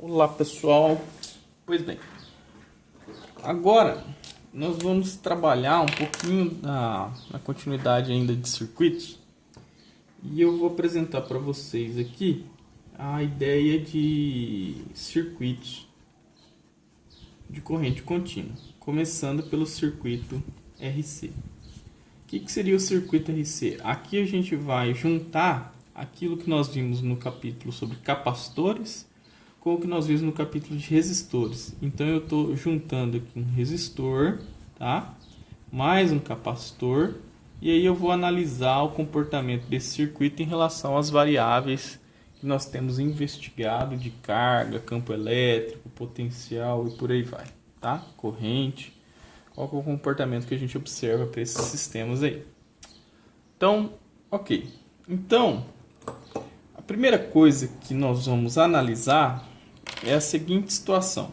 Olá pessoal, pois bem, agora nós vamos trabalhar um pouquinho na continuidade ainda de circuitos e eu vou apresentar para vocês aqui a ideia de circuitos de corrente contínua, começando pelo circuito RC. O que seria o circuito RC? Aqui a gente vai juntar aquilo que nós vimos no capítulo sobre capacitores com o que nós vimos no capítulo de resistores. Então eu estou juntando aqui um resistor, tá? Mais um capacitor, e aí eu vou analisar o comportamento desse circuito em relação às variáveis que nós temos investigado de carga, campo elétrico, potencial e por aí vai, tá? Corrente. Qual é o comportamento que a gente observa para esses sistemas aí? Então, ok. Então, a primeira coisa que nós vamos analisar é a seguinte situação.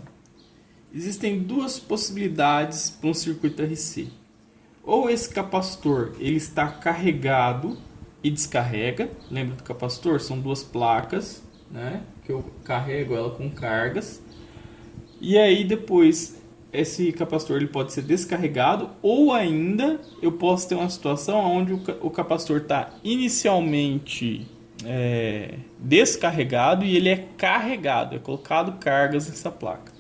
Existem duas possibilidades para um circuito RC. Ou esse capacitor ele está carregado e descarrega. Lembra do capacitor? São duas placas, né? Que eu carrego ela com cargas. E aí depois esse capacitor ele pode ser descarregado, ou ainda eu posso ter uma situação onde o capacitor está inicialmente descarregado e ele é carregado, é colocado cargas nessa placa.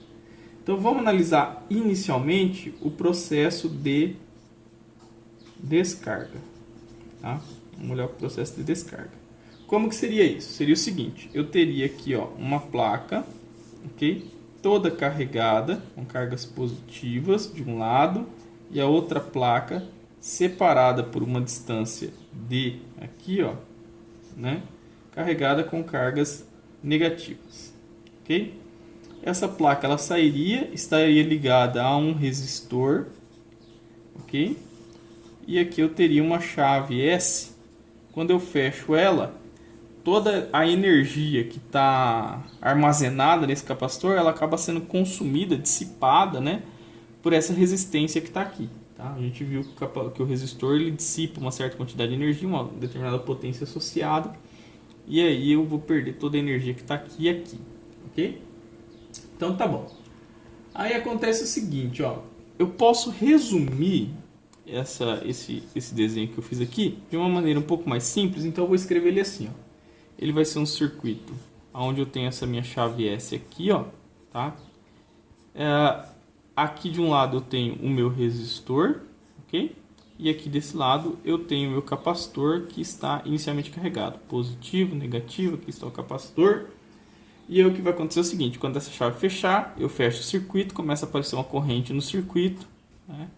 Então vamos analisar inicialmente o processo de descarga, tá? Vamos olhar o processo de descarga. Como que seria isso? Seria o seguinte, eu teria aqui uma placa, ok? Toda carregada com cargas positivas de um lado e a outra placa separada por uma distância D aqui, né? Carregada com cargas negativas, ok? Essa placa ela estaria ligada a um resistor, ok? E aqui eu teria uma chave S. Quando eu fecho ela, toda a energia que está armazenada nesse capacitor, ela acaba sendo consumida, dissipada, né? Por essa resistência que está aqui. Tá? A gente viu que o resistor ele dissipa uma certa quantidade de energia, uma determinada potência associada. E aí eu vou perder toda a energia que está aqui e aqui. Ok? Então tá bom. Aí acontece o seguinte, eu posso resumir esse desenho que eu fiz aqui de uma maneira um pouco mais simples, então eu vou escrever ele assim, Ele vai ser um circuito onde eu tenho essa minha chave S aqui, tá? Aqui de um lado eu tenho o meu resistor, ok? E aqui desse lado eu tenho o meu capacitor que está inicialmente carregado. Positivo, negativo, aqui está o capacitor. E aí o que vai acontecer é o seguinte, quando essa chave fechar, eu fecho o circuito, começa a aparecer uma corrente no circuito, né?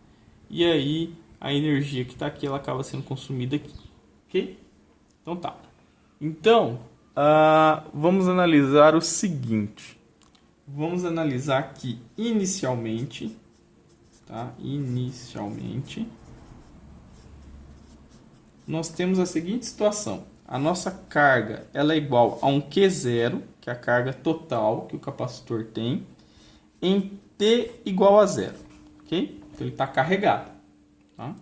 E aí a energia que está aqui, ela acaba sendo consumida aqui, ok? Então tá. Então, vamos analisar o seguinte. Vamos analisar aqui inicialmente, tá? Inicialmente, nós temos a seguinte situação. A nossa carga ela é igual a um Q0, que é a carga total que o capacitor tem, em T igual a zero, ok? Então ele está carregado. Tá?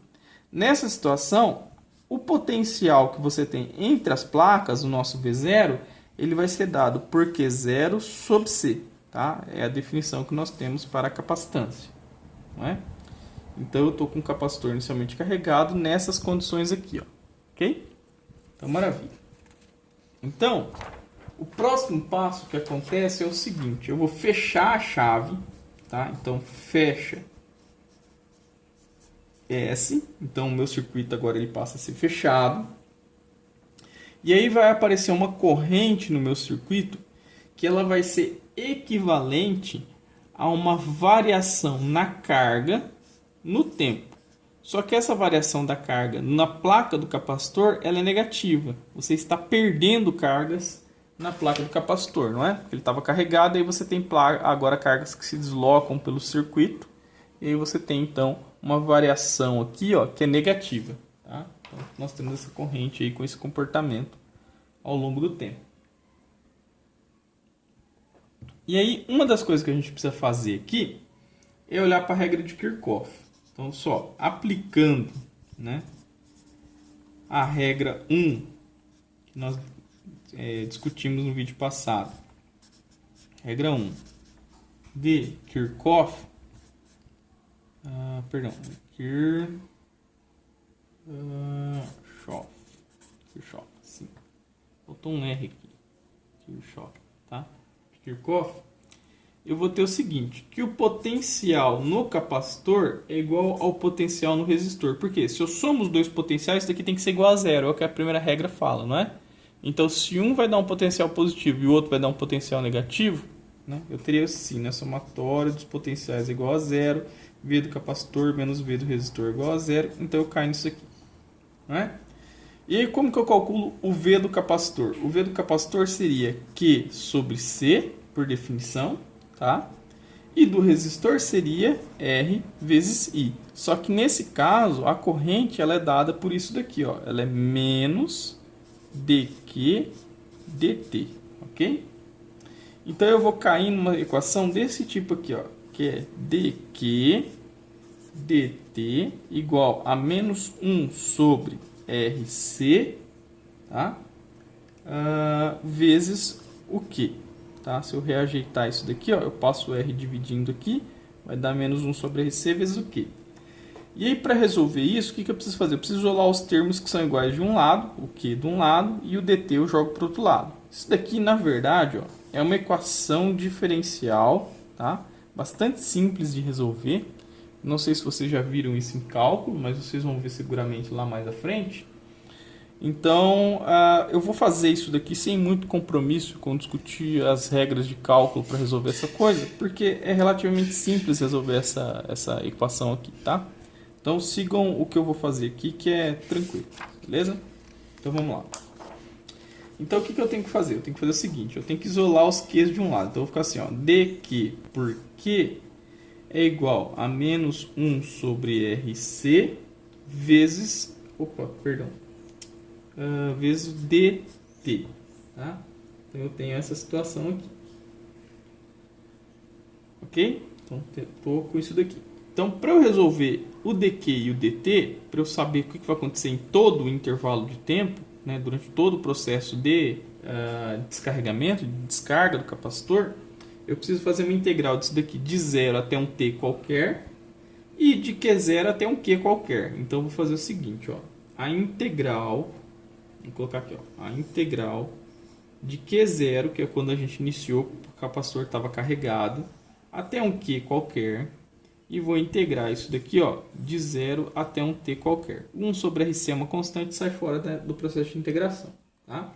Nessa situação, o potencial que você tem entre as placas, o nosso V0, ele vai ser dado por Q0 sobre C. Tá? É a definição que nós temos para a capacitância. Não é? Então eu estou com o capacitor inicialmente carregado nessas condições aqui. Ok? Então, maravilha. Então, o próximo passo que acontece é o seguinte. Eu vou fechar a chave. Tá? Então, fecha S. Então, o meu circuito agora ele passa a ser fechado. E aí vai aparecer uma corrente no meu circuito que ela vai ser equivalente a uma variação na carga no tempo. Só que essa variação da carga na placa do capacitor ela é negativa. Você está perdendo cargas na placa do capacitor, não é? Porque ele estava carregado e aí você tem agora cargas que se deslocam pelo circuito. E aí você tem então uma variação aqui, que é negativa. Tá? Então, nós temos essa corrente aí com esse comportamento ao longo do tempo. E aí, uma das coisas que a gente precisa fazer aqui é olhar para a regra de Kirchhoff. Então, só aplicando, né, a regra 1, que nós discutimos no vídeo passado. regra 1 de Kirchhoff, Kirchhoff, sim. Faltou um R aqui. Kirchhoff, tá? Kirchhoff, eu vou ter o seguinte, que o potencial no capacitor é igual ao potencial no resistor. Por quê? Se eu somo os dois potenciais, isso daqui tem que ser igual a zero, é o que a primeira regra fala, não é? Então, se um vai dar um potencial positivo e o outro vai dar um potencial negativo, né, eu teria assim, né, somatório dos potenciais é igual a zero, V do capacitor menos V do resistor é igual a zero, então eu caio nisso aqui. Não é? E aí, como que eu calculo o V do capacitor? O V do capacitor seria Q sobre C, por definição, tá? E do resistor seria R vezes I. Só que nesse caso, a corrente ela é dada por isso daqui, ó. Ela é menos dQ dt, ok? Então eu vou cair numa equação desse tipo aqui, ó, que é dQ dt igual a menos 1 sobre RC, tá? Vezes o Q. Tá? Se eu reajeitar isso daqui, ó, eu passo o R dividindo aqui, vai dar menos 1 sobre RC vezes o Q. E aí, para resolver isso, o que eu preciso fazer? Eu preciso isolar os termos que são iguais de um lado, o Q de um lado, e o dt eu jogo para o outro lado. Isso daqui, na verdade, ó, é uma equação diferencial, tá? Bastante simples de resolver. Não sei se vocês já viram isso em cálculo, mas vocês vão ver seguramente lá mais à frente. Então, eu vou fazer isso daqui sem muito compromisso com discutir as regras de cálculo para resolver essa coisa, porque é relativamente simples resolver essa equação aqui, tá? Então, sigam o que eu vou fazer aqui, que é tranquilo, beleza? Então, vamos lá. Então, o que eu tenho que fazer? Eu tenho que fazer o seguinte, eu tenho que isolar os Q's de um lado. Então, eu vou ficar assim, ó, dQ por Q é igual a menos 1 sobre RC vezes... vezes dt, tá? Então eu tenho essa situação aqui, ok? Então estou com isso daqui. Então, para eu resolver o dq e o dt, para eu saber o que vai acontecer em todo o intervalo de tempo, né, durante todo o processo de descarregamento, de descarga do capacitor, eu preciso fazer uma integral disso daqui de 0 até um t qualquer e de q0 até um q qualquer. Então eu vou fazer o seguinte, ó, a integral, vou colocar aqui, ó, a integral de Q0, que é quando a gente iniciou, o capacitor estava carregado, até um Q qualquer, e vou integrar isso daqui, ó, de 0 até um T qualquer. 1 sobre RC é uma constante, sai fora do processo de integração, tá?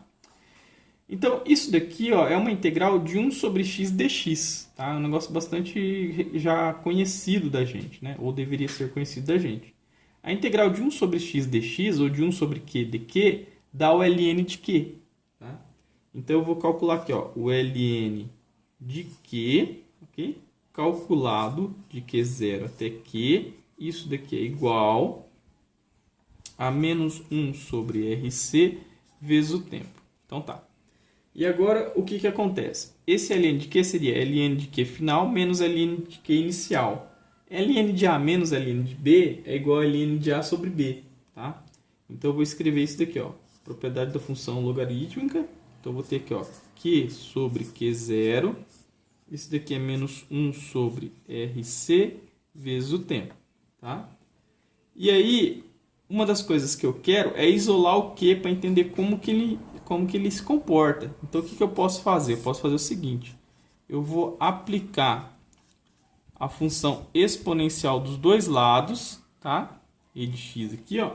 Então, isso daqui, ó, é uma integral de 1 sobre x dx, tá? É um negócio bastante já conhecido da gente, né? Ou deveria ser conhecido da gente. A integral de 1 sobre x dx, ou de 1 sobre q dq, dá o ln de q, tá? Então, eu vou calcular aqui, ó, o ln de q, ok? Calculado de q0 até q, isso daqui é igual a menos 1 sobre RC vezes o tempo. Então, tá. E agora, o que acontece? Esse ln de q seria ln de q final menos ln de q inicial. ln de A menos ln de B é igual a ln de A sobre B, tá? Então, eu vou escrever isso daqui, ó, propriedade da função logarítmica. Então, eu vou ter aqui, ó, q sobre q0. Isso daqui é menos 1 sobre RC vezes o tempo, tá? E aí, uma das coisas que eu quero é isolar o Q para entender como que ele se comporta. Então, o que eu posso fazer? Eu posso fazer o seguinte. Eu vou aplicar a função exponencial dos dois lados, tá? E de x aqui, ó.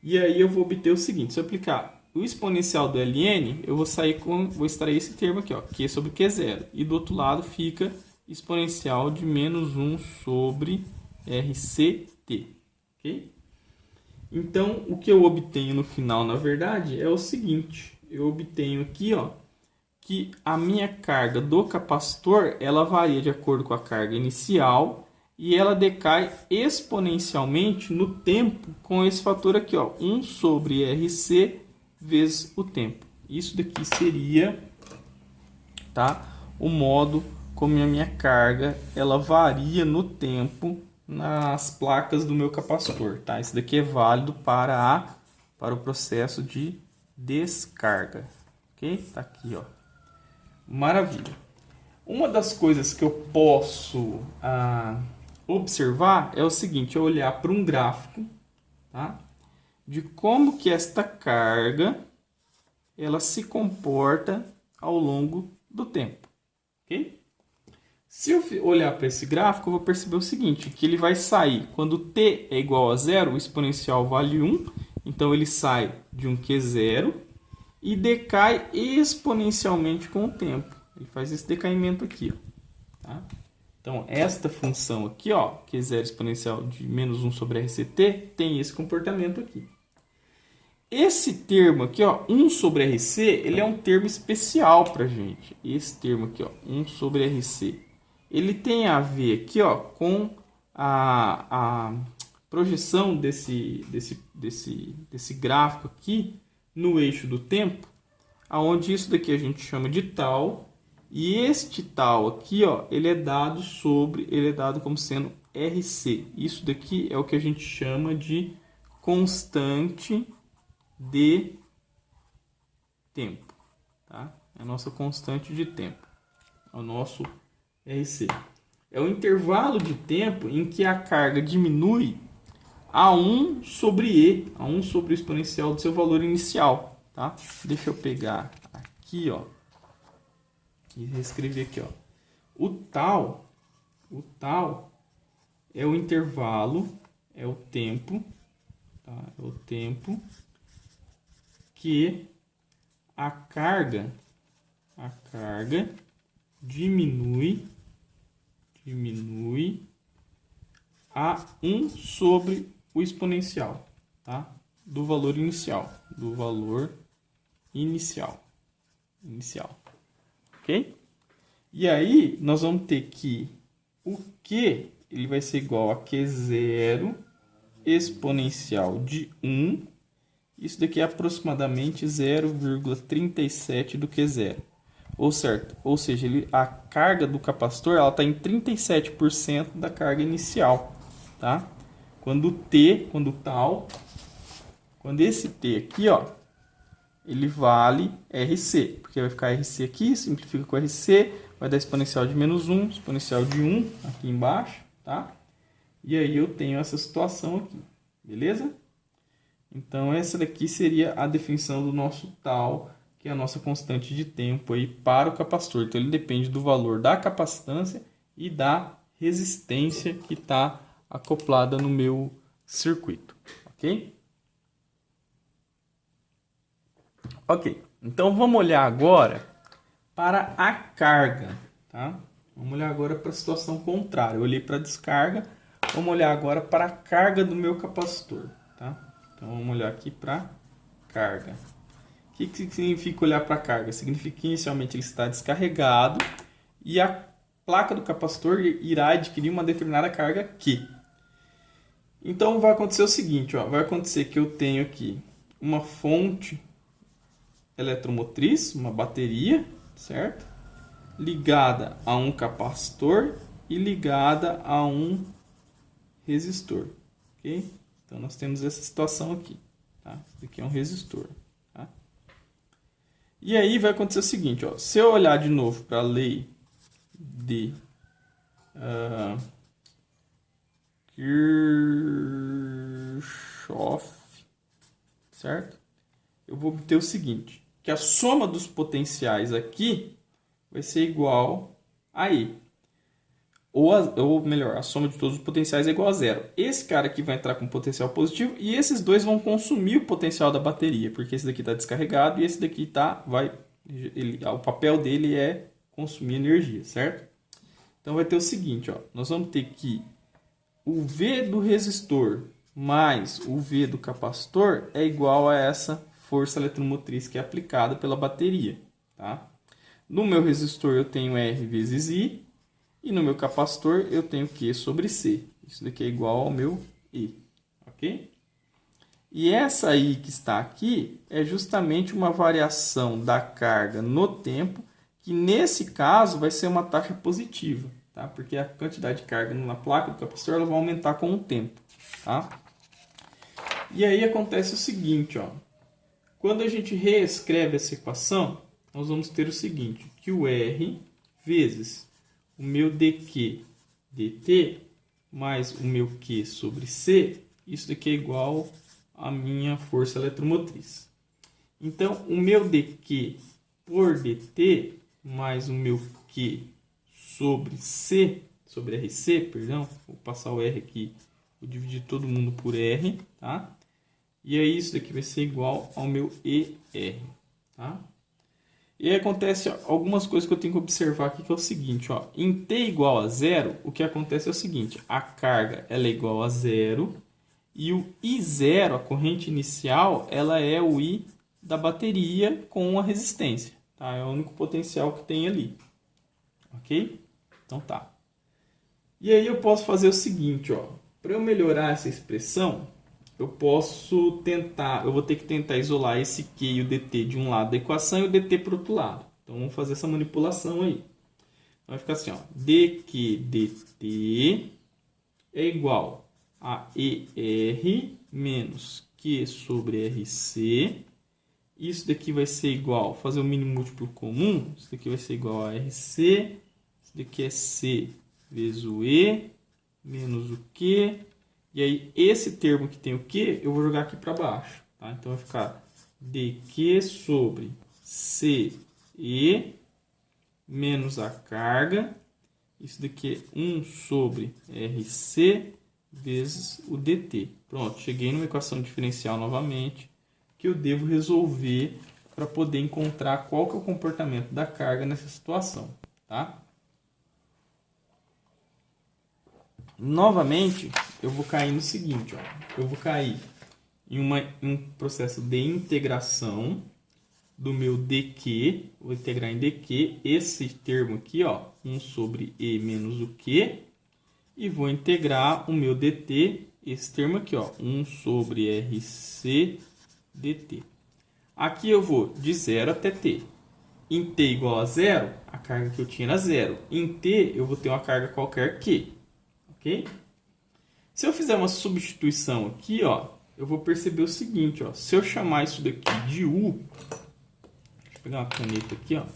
E aí eu vou obter o seguinte. Se eu aplicar o exponencial do ln, eu vou extrair esse termo aqui, ó, Q sobre Q0. E do outro lado fica exponencial de menos 1 sobre RCT. Ok? Então, o que eu obtenho no final, na verdade, é o seguinte. Eu obtenho aqui, ó, que a minha carga do capacitor, ela varia de acordo com a carga inicial e ela decai exponencialmente no tempo com esse fator aqui, ó, 1 sobre RC vezes o tempo. Isso daqui seria, tá, o modo como a minha carga ela varia no tempo nas placas do meu capacitor, tá? Isso daqui é válido para o processo de descarga, ok? Tá aqui, ó. Maravilha. Uma das coisas que eu posso observar é o seguinte, é olhar para um gráfico, tá? De como que esta carga ela se comporta ao longo do tempo, ok? Se eu olhar para esse gráfico, eu vou perceber o seguinte, que ele vai sair, quando t é igual a zero, o exponencial vale 1, então ele sai de um Q0 e decai exponencialmente com o tempo. Ele faz esse decaimento aqui, ó, tá? Então, esta função aqui, ó, Q0 exponencial de menos 1 sobre RCT, tem esse comportamento aqui. Esse termo aqui, ó, 1 sobre RC, ele é um termo especial para a gente. Esse termo aqui, ó, 1 sobre RC, ele tem a ver aqui, ó, com a projeção desse gráfico aqui no eixo do tempo, aonde isso daqui a gente chama de tal, e este tal aqui, ó, ele é dado como sendo RC. Isso daqui é o que a gente chama de constante de tempo, tá? É a nossa constante de tempo, é o nosso RC. É o intervalo de tempo em que a carga diminui a 1 sobre E, a 1 sobre o exponencial do seu valor inicial, tá? Deixa eu pegar aqui, ó, e reescrever aqui, ó. O tal é o intervalo, é o tempo, tá? É o tempo que a carga diminui a 1 sobre o exponencial, tá? Do valor inicial, ok? E aí nós vamos ter que o Q ele vai ser igual a Q0 exponencial de 1. Isso daqui é aproximadamente 0,37 do Q0. Ou seja, a carga do capacitor está em 37% da carga inicial. Tá? Quando esse T aqui, ó, ele vale RC. Porque vai ficar RC aqui, simplifica com RC, vai dar exponencial de menos 1, exponencial de 1 aqui embaixo. Tá? E aí eu tenho essa situação aqui. Beleza? Então, essa daqui seria a definição do nosso tal, que é a nossa constante de tempo aí para o capacitor. Então, ele depende do valor da capacitância e da resistência que está acoplada no meu circuito. Ok? Ok. Então, vamos olhar agora para a carga. Tá? Vamos olhar agora para a situação contrária. Eu olhei para a descarga. Vamos olhar agora para a carga do meu capacitor. Tá? Então, vamos olhar aqui para carga. O que significa olhar para carga? Significa que inicialmente ele está descarregado e a placa do capacitor irá adquirir uma determinada carga Q. Então, vai acontecer o seguinte, ó, vai acontecer que eu tenho aqui uma fonte eletromotriz, uma bateria, certo? Ligada a um capacitor e ligada a um resistor, ok? Então, nós temos essa situação aqui. Tá? Esse aqui é um resistor. Tá? E aí vai acontecer o seguinte. Ó, se eu olhar de novo para a lei de Kirchhoff, certo? Eu vou obter o seguinte. Que a soma dos potenciais aqui vai ser igual a E. Ou melhor, a soma de todos os potenciais é igual a zero. Esse cara aqui vai entrar com potencial positivo e esses dois vão consumir o potencial da bateria, porque esse daqui está descarregado e esse daqui o papel dele é consumir energia, certo? Então vai ter o seguinte, ó, nós vamos ter que o V do resistor mais o V do capacitor é igual a essa força eletromotriz que é aplicada pela bateria. Tá? No meu resistor eu tenho R vezes I. E no meu capacitor eu tenho Q sobre C. Isso daqui é igual ao meu E. Ok? E essa I que está aqui é justamente uma variação da carga no tempo, que nesse caso vai ser uma taxa positiva. Tá? Porque a quantidade de carga na placa do capacitor ela vai aumentar com o tempo. Tá? E aí acontece o seguinte. Ó, quando a gente reescreve essa equação, nós vamos ter o seguinte. Que o R vezes o meu dq dt mais o meu q sobre c, isso daqui é igual à minha força eletromotriz. Então, o meu dq por dt mais o meu q sobre c, sobre rc, perdão, vou passar o r aqui, vou dividir todo mundo por r, tá? E aí isso daqui vai ser igual ao meu ER, tá? E aí acontece algumas coisas que eu tenho que observar aqui, que é o seguinte, ó. Em t igual a zero, o que acontece é o seguinte, a carga ela é igual a zero e o I0, a corrente inicial, ela é o I da bateria com a resistência, tá? É o único potencial que tem ali, ok? Então tá. E aí eu posso fazer o seguinte, ó. Para eu melhorar essa expressão, eu posso tentar, eu vou ter que tentar isolar esse Q e o dt de um lado da equação e o dt para o outro lado. Então vamos fazer essa manipulação aí. Vai ficar assim, ó, dq dt é igual a ER menos Q sobre RC. Isso daqui vai ser igual, fazer o mínimo múltiplo comum, isso daqui vai ser igual a RC, isso daqui é C vezes o E, menos o Q. E aí, esse termo que tem o Q, eu vou jogar aqui para baixo. Tá? Então, vai ficar dQ sobre CE menos a carga. Isso daqui é 1 sobre RC vezes o dt. Pronto, cheguei numa equação diferencial novamente, que eu devo resolver para poder encontrar qual que é o comportamento da carga nessa situação. Tá? Novamente, eu vou cair no seguinte, ó. Eu vou cair em um processo de integração do meu dq, vou integrar em dq, esse termo aqui, ó, 1 sobre e menos o q, e vou integrar o meu dt, esse termo aqui, ó, 1 sobre rc dt. Aqui eu vou de 0 até t. Em t igual a 0, a carga que eu tinha era 0. Em t, eu vou ter uma carga qualquer q. Ok? Se eu fizer uma substituição aqui, ó, eu vou perceber o seguinte, ó, se eu chamar isso daqui de U, deixa eu pegar uma caneta aqui, ó.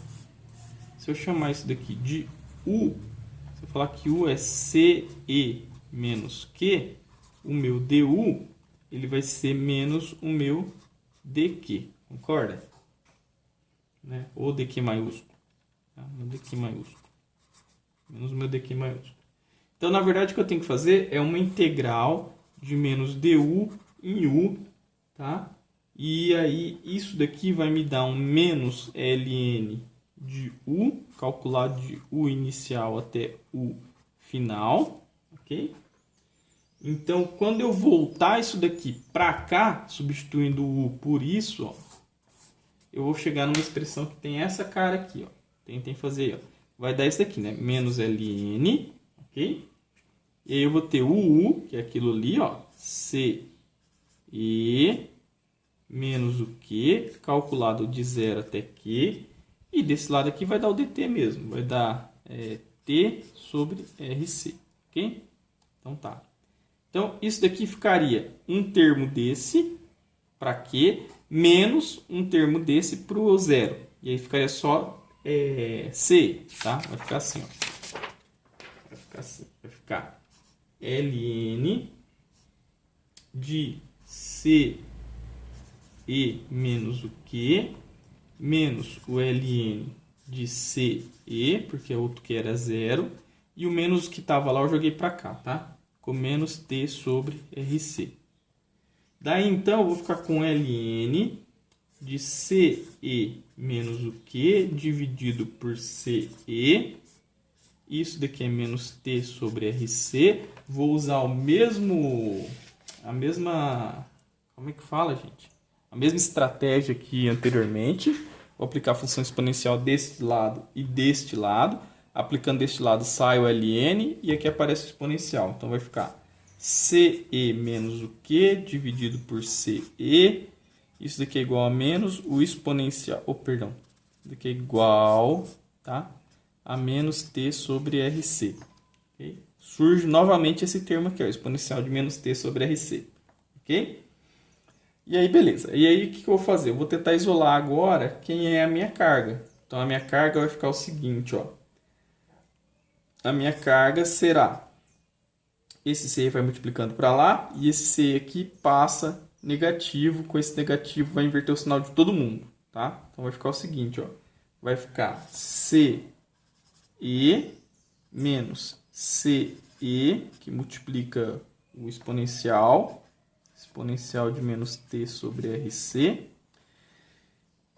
Se eu chamar isso daqui de U, se eu falar que U é CE menos Q, o meu DU, ele vai ser menos o meu DQ, concorda? Né? Ou DQ maiúsculo, tá? Meu DQ maiúsculo, menos o meu DQ maiúsculo. Então, na verdade, o que eu tenho que fazer é uma integral de menos du em u, tá? E aí, isso daqui vai me dar um menos ln de u, calculado de u inicial até u final, ok? Então, quando eu voltar isso daqui para cá, substituindo o u por isso, ó, eu vou chegar numa expressão que tem essa cara aqui, ó. Tentem fazer, ó. Vai dar isso daqui, né? Menos ln, ok? E aí eu vou ter o U, que é aquilo ali, ó, C E menos o Q, calculado de 0 até Q. E desse lado aqui vai dar o dt mesmo, vai dar T sobre RC, ok? Então tá. Então isso daqui ficaria um termo desse para Q, menos um termo desse para o 0. E aí ficaria só C, tá? Vai ficar assim, ó. Vai ficar assim, vai ficar ln de CE menos o Q menos o ln de CE, porque o outro que era 0, e o menos que estava lá eu joguei para cá, tá? Com menos T sobre RC. Daí então eu vou ficar com ln de CE menos o Q dividido por CE. Isso daqui é menos T sobre RC. Vou usar como é que fala, gente? A mesma estratégia que anteriormente. Vou aplicar a função exponencial deste lado e deste lado. Aplicando deste lado sai o ln e aqui aparece o exponencial. Então vai ficar CE menos o Q dividido por CE. Isso daqui é igual a menos o exponencial. Perdão. Isso daqui é igual, tá? A menos T sobre RC. Okay? Surge novamente esse termo aqui, ó, exponencial de menos T sobre RC. Ok? E aí, beleza. E aí, o que eu vou fazer? Eu vou tentar isolar agora quem é a minha carga. Então, a minha carga vai ficar o seguinte, ó. a minha carga será, esse C vai multiplicando para lá, e esse C aqui passa negativo, com esse negativo vai inverter o sinal de todo mundo, tá? Então vai ficar o seguinte, ó, vai ficar CE menos CE, que multiplica o exponencial de menos T sobre RC.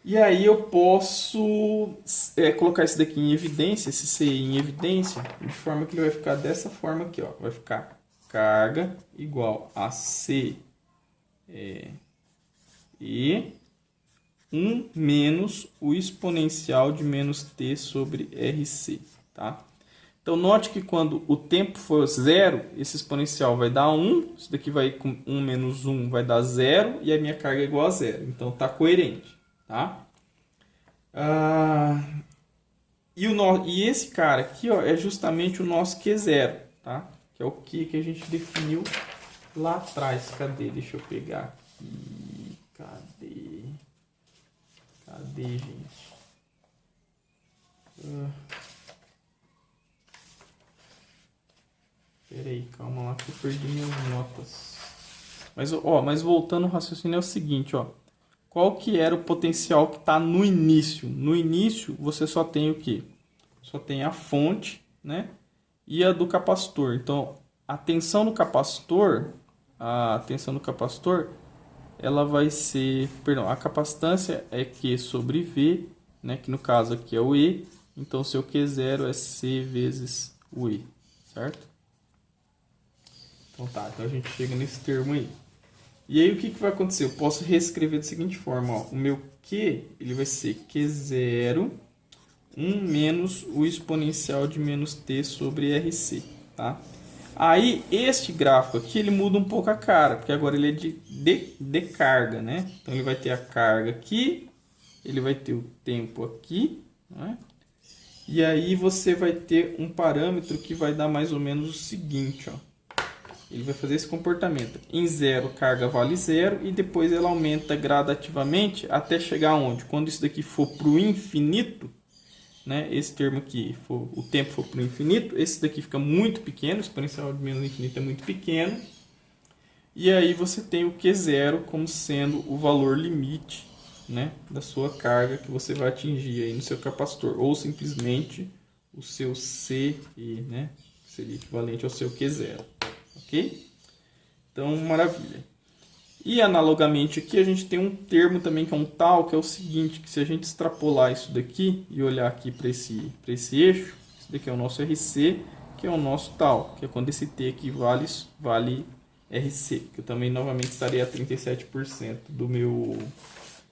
E aí eu posso colocar esse daqui em evidência, esse CI em evidência, de forma que ele vai ficar dessa forma aqui, ó. Vai ficar carga igual a C e 1 menos o exponencial de menos T sobre RC, tá? Então, note que quando o tempo for 0, esse exponencial vai dar 1, isso daqui vai com 1 menos 1 vai dar 0, e a minha carga é igual a 0. Então, está coerente, tá? E esse cara aqui, ó, é justamente o nosso Q0, tá? Que é o Q que a gente definiu lá atrás. Cadê? Deixa eu pegar aqui. Cadê, gente? Peraí, calma lá que eu perdi minhas notas. Mas voltando ao raciocínio é o seguinte, ó. Qual que era o potencial que está no início? No início você só tem o quê? Só tem a fonte, né? E a do capacitor. Então, a tensão do capacitor, ela vai ser, perdão, a capacitância é Q sobre V, né? Que no caso aqui é o E. Então, seu Q0 é C vezes o E, certo? Então tá, então a gente chega nesse termo aí. E aí o que vai acontecer? Eu posso reescrever da seguinte forma, ó. O meu Q, ele vai ser Q0, 1 menos o exponencial de menos T sobre RC, tá? Aí, este gráfico aqui, ele muda um pouco a cara, porque agora ele é de carga, né? Então, ele vai ter a carga aqui, ele vai ter o tempo aqui, né? E aí, você vai ter um parâmetro que vai dar mais ou menos o seguinte, ó. Ele vai fazer esse comportamento. Em 0, carga vale 0, e depois ela aumenta gradativamente até chegar onde? Quando isso daqui for para o infinito, né? Esse termo aqui, o tempo for para o infinito, esse daqui fica muito pequeno, o exponencial de menos infinito é muito pequeno. E aí você tem o Q0 como sendo o valor limite, né, da sua carga que você vai atingir aí no seu capacitor. Ou simplesmente o seu CE, né, seria equivalente ao seu Q0. Ok? Então, maravilha. E analogamente aqui a gente tem um termo também que é um tal, que é o seguinte, que se a gente extrapolar isso daqui e olhar aqui para esse eixo, isso daqui é o nosso RC, que é o nosso tal, que é quando esse T aqui vale RC, que eu também novamente estaria a 37%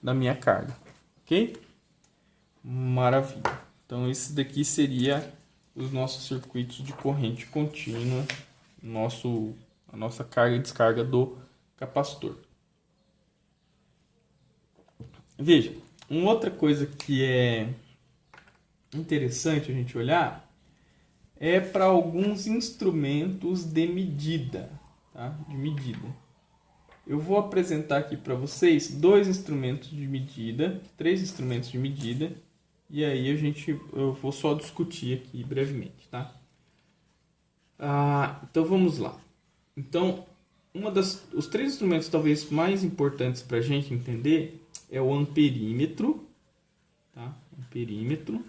da minha carga. Ok? Maravilha. Então esse daqui seria os nossos circuitos de corrente contínua, a nossa carga e descarga do capacitor. Veja, uma outra coisa que é interessante a gente olhar é para alguns instrumentos de medida, tá? De medida. Eu vou apresentar aqui para vocês três instrumentos de medida, e aí eu vou só discutir aqui brevemente, tá? Então vamos lá. Então, os três instrumentos talvez mais importantes para a gente entender é o amperímetro, tá? Amperímetro,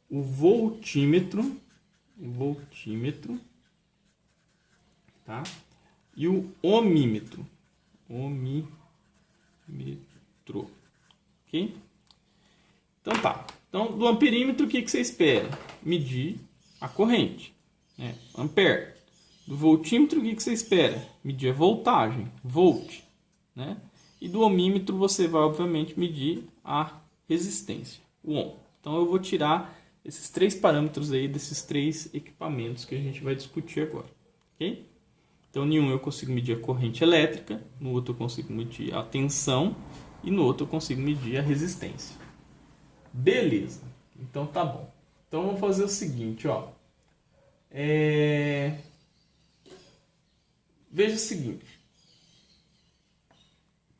o voltímetro, tá? E o ohmímetro, ok? Então tá. Então, do amperímetro, o que você espera? Medir a corrente, né? Ampere. Do voltímetro, o que você espera? Medir a voltagem, volt, né? E do ohmímetro, você vai, obviamente, medir a resistência, o ohm. Então, eu vou tirar esses três parâmetros aí desses três equipamentos que a gente vai discutir agora, ok? Então, em um eu consigo medir a corrente elétrica, no outro eu consigo medir a tensão e no outro eu consigo medir a resistência. Beleza, então tá bom. Então, vamos fazer o seguinte, ó. Veja o seguinte.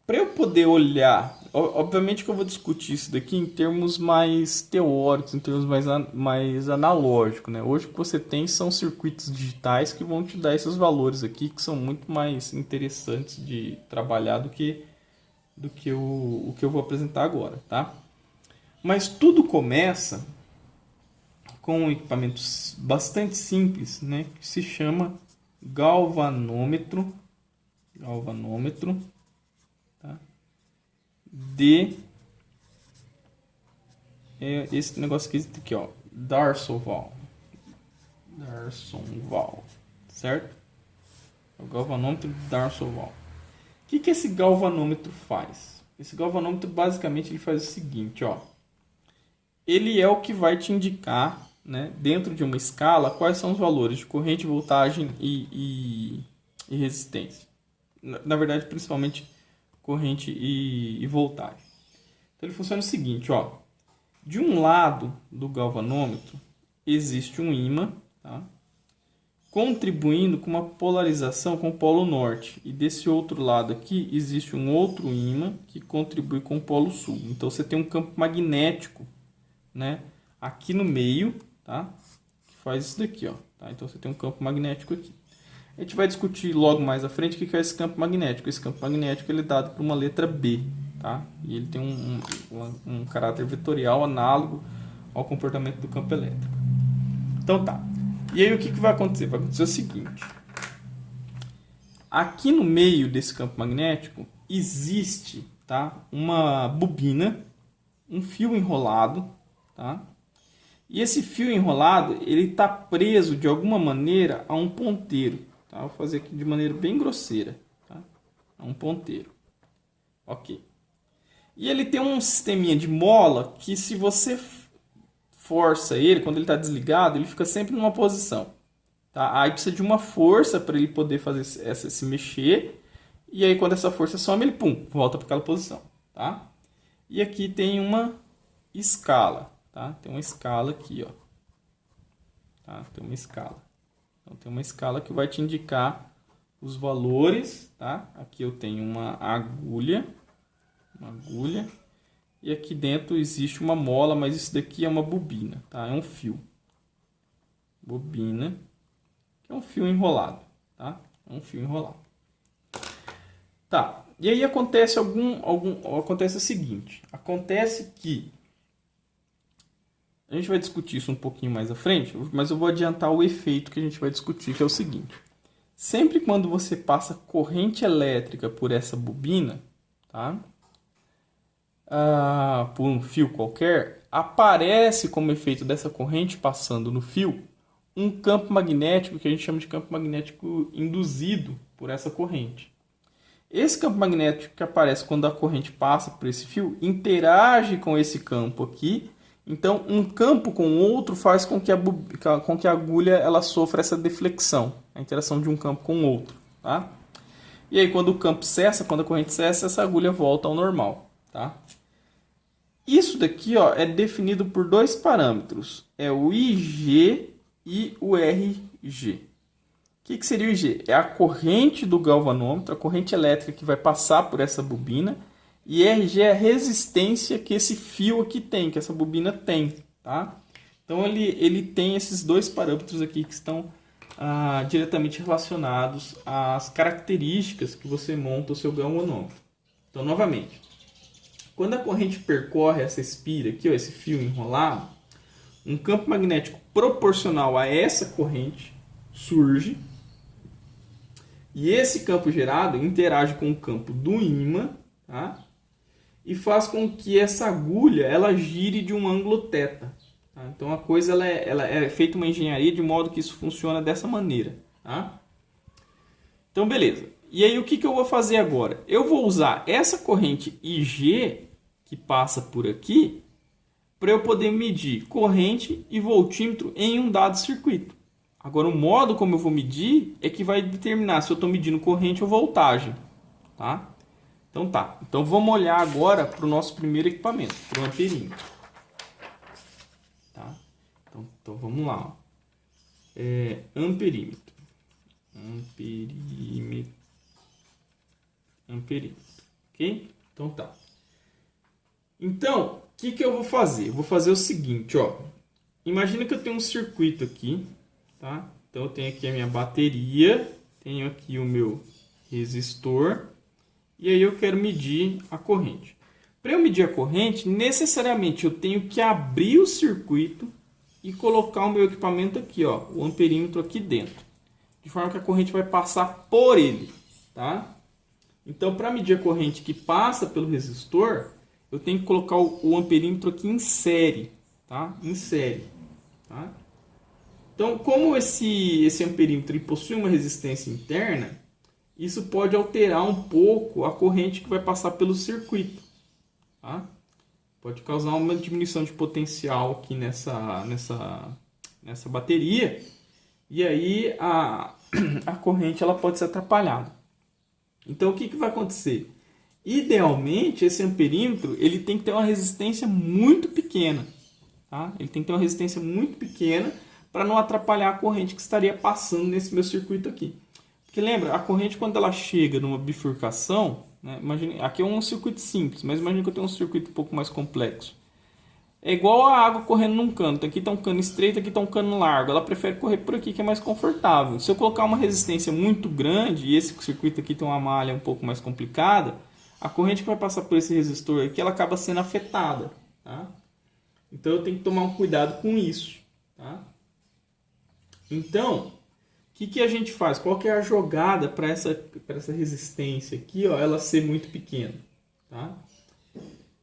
Para eu poder olhar Obviamente que eu vou discutir isso daqui em termos mais teóricos, em termos mais analógicos, né? Hoje o que você tem são circuitos digitais que vão te dar esses valores aqui, que são muito mais interessantes de trabalhar do que o que eu vou apresentar agora, tá? Mas tudo começa com um equipamento bastante simples, né? Que se chama galvanômetro. Tá? Esse negócio aqui, ó, D'Arsonval, certo? O galvanômetro D'Arsonval. O que esse galvanômetro faz? Esse galvanômetro basicamente ele faz o seguinte, ó. Ele é o que vai te indicar, né, dentro de uma escala, quais são os valores de corrente, voltagem e resistência. Na verdade, principalmente corrente e voltagem. Então ele funciona o seguinte, ó. De um lado do galvanômetro existe um ímã, tá? Contribuindo com uma polarização com o polo norte. E desse outro lado aqui existe um outro ímã que contribui com o polo sul. Então você tem um campo magnético, né, aqui no meio, tá? Que faz isso daqui, ó, tá? Então você tem um campo magnético aqui. A gente vai discutir logo mais à frente o que é esse campo magnético. Esse campo magnético ele é dado por uma letra B, tá? E ele tem um caráter vetorial análogo ao comportamento do campo elétrico. Então tá. E aí o que vai acontecer? Vai acontecer o seguinte. Aqui no meio desse campo magnético existe, tá, uma bobina, um fio enrolado, tá? E esse fio enrolado ele está preso de alguma maneira a um ponteiro. Tá? Vou fazer aqui de maneira bem grosseira. Tá? A um ponteiro. Ok. E ele tem um sisteminha de mola que se você força ele, quando ele está desligado, ele fica sempre numa posição. Tá? Aí precisa de uma força para ele poder fazer se mexer. E aí quando essa força some, ele pum, volta para aquela posição. Tá? E aqui tem uma escala. Tá? Tem uma escala aqui. Ó. Tá? Tem uma escala. Então tem uma escala que vai te indicar os valores. Tá? Aqui eu tenho uma agulha. E aqui dentro existe uma mola, mas isso daqui é uma bobina, tá? É um fio. Bobina, que é um fio enrolado, tá? É um fio enrolado. Tá. E aí acontece acontece o seguinte, acontece que a gente vai discutir isso um pouquinho mais à frente, mas eu vou adiantar o efeito que a gente vai discutir, que é o seguinte. Sempre quando você passa corrente elétrica por essa bobina, tá? Por um fio qualquer, aparece como efeito dessa corrente passando no fio um campo magnético que a gente chama de campo magnético induzido por essa corrente. Esse campo magnético que aparece quando a corrente passa por esse fio interage com esse campo aqui. Então, um campo com outro faz com que a agulha ela sofra essa deflexão, a interação de um campo com o outro. Tá? E aí, quando o campo cessa, quando a corrente cessa, essa agulha volta ao normal. Tá? Isso daqui, ó, é definido por dois parâmetros. É o IG e o RG. O que seria o IG? É a corrente do galvanômetro, a corrente elétrica que vai passar por essa bobina. E RG é a resistência que esse fio aqui tem, que essa bobina tem. Tá? Então ele tem esses dois parâmetros aqui que estão diretamente relacionados às características que você monta o seu galvanômetro. Então, novamente. Quando a corrente percorre essa espira aqui, ó, esse fio enrolado, um campo magnético proporcional a essa corrente surge. E esse campo gerado interage com o campo do ímã, tá? E faz com que essa agulha ela gire de um ângulo θ. Tá? Então a coisa ela é feita uma engenharia de modo que isso funciona dessa maneira. Tá? Então beleza. E aí o que eu vou fazer agora? Eu vou usar essa corrente IG que passa por aqui, para eu poder medir corrente e voltímetro em um dado circuito. Agora, o modo como eu vou medir é que vai determinar se eu estou medindo corrente ou voltagem. Tá? Então tá. Então vamos olhar agora para o nosso primeiro equipamento, para o amperímetro. Tá? Então vamos lá. Ó. Amperímetro. Amperímetro. Ok? Então tá. Então, o que eu vou fazer? Eu vou fazer o seguinte, ó. Imagina que eu tenho um circuito aqui, tá? Então, eu tenho aqui a minha bateria, tenho aqui o meu resistor, e aí eu quero medir a corrente. Para eu medir a corrente, necessariamente eu tenho que abrir o circuito e colocar o meu equipamento aqui, ó, o amperímetro aqui dentro, de forma que a corrente vai passar por ele, tá? Então, para medir a corrente que passa pelo resistor, eu tenho que colocar o amperímetro aqui em série, tá? Em série, tá? Então, como esse amperímetro ele possui uma resistência interna, isso pode alterar um pouco a corrente que vai passar pelo circuito, tá? Pode causar uma diminuição de potencial aqui nessa bateria, e aí a corrente ela pode ser atrapalhada. Então, o que vai acontecer? Idealmente, esse amperímetro ele tem que ter uma resistência muito pequena. Tá? Ele tem que ter uma resistência muito pequena para não atrapalhar a corrente que estaria passando nesse meu circuito aqui. Porque lembra, a corrente quando ela chega numa bifurcação, né, imagine, aqui é um circuito simples, mas imagine que eu tenho um circuito um pouco mais complexo. É igual a água correndo num cano. Aqui está um cano estreito, aqui está um cano largo. Ela prefere correr por aqui que é mais confortável. Se eu colocar uma resistência muito grande e esse circuito aqui tem uma malha um pouco mais complicada, a corrente que vai passar por esse resistor aqui ela acaba sendo afetada. Tá? Então eu tenho que tomar um cuidado com isso. Tá? Então, o que a gente faz? Qual que é a jogada para essa resistência aqui, ó, ela ser muito pequena? Tá?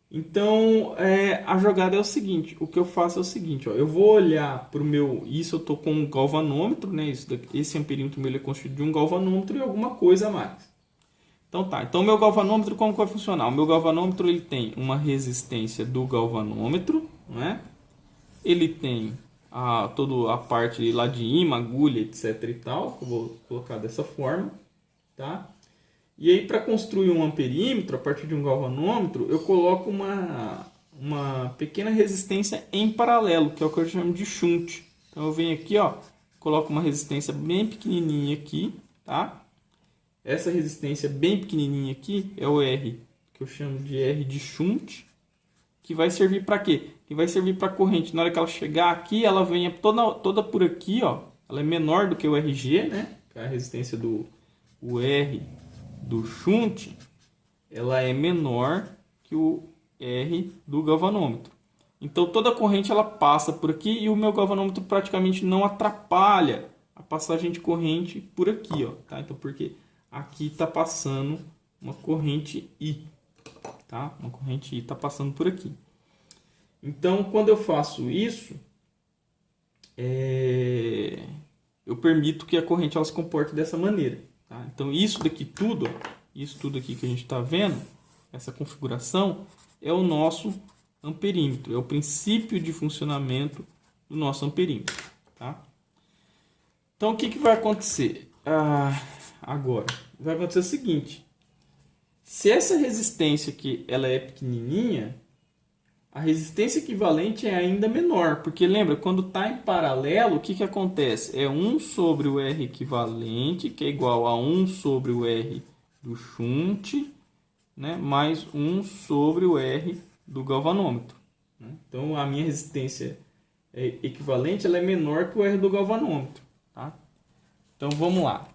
Então, a jogada é o seguinte, o que eu faço é o seguinte, ó, eu vou olhar para o meu, isso eu estou com um galvanômetro, né, esse amperímetro meu é constituído de um galvanômetro e alguma coisa a mais. Então tá, então o meu galvanômetro como que vai funcionar? O meu galvanômetro ele tem uma resistência do galvanômetro, né? Ele tem toda a parte lá de imã, agulha, etc e tal, que eu vou colocar dessa forma, tá? E aí, para construir um amperímetro, a partir de um galvanômetro, eu coloco uma pequena resistência em paralelo, que é o que eu chamo de shunt. Então, eu venho aqui, ó, coloco uma resistência bem pequenininha aqui, tá? Essa resistência bem pequenininha aqui é o R, que eu chamo de R de shunt, que vai servir para quê? Que vai servir para a corrente. Na hora que ela chegar aqui, ela venha toda por aqui, ó. Ela é menor do que o RG, né? Que é a resistência do R do shunt, ela é menor que o R do galvanômetro. Então toda a corrente ela passa por aqui e o meu galvanômetro praticamente não atrapalha a passagem de corrente por aqui, ó, tá? Então porque aqui está passando uma corrente I, tá? Uma corrente I está passando por aqui. Então quando eu faço isso, eu permito que a corrente ela se comporte dessa maneira. Tá? Então isso daqui tudo, isso tudo aqui que a gente está vendo, essa configuração é o nosso amperímetro, é o princípio de funcionamento do nosso amperímetro. Tá? Então o que vai acontecer agora? Vai acontecer o seguinte, se essa resistência aqui ela é pequenininha, a resistência equivalente é ainda menor, porque lembra, quando está em paralelo, o que acontece? É 1 sobre o R equivalente, que é igual a 1 sobre o R do shunt, né, mais 1 sobre o R do galvanômetro. Né? Então, a minha resistência equivalente ela é menor que o R do galvanômetro. Tá? Então, vamos lá.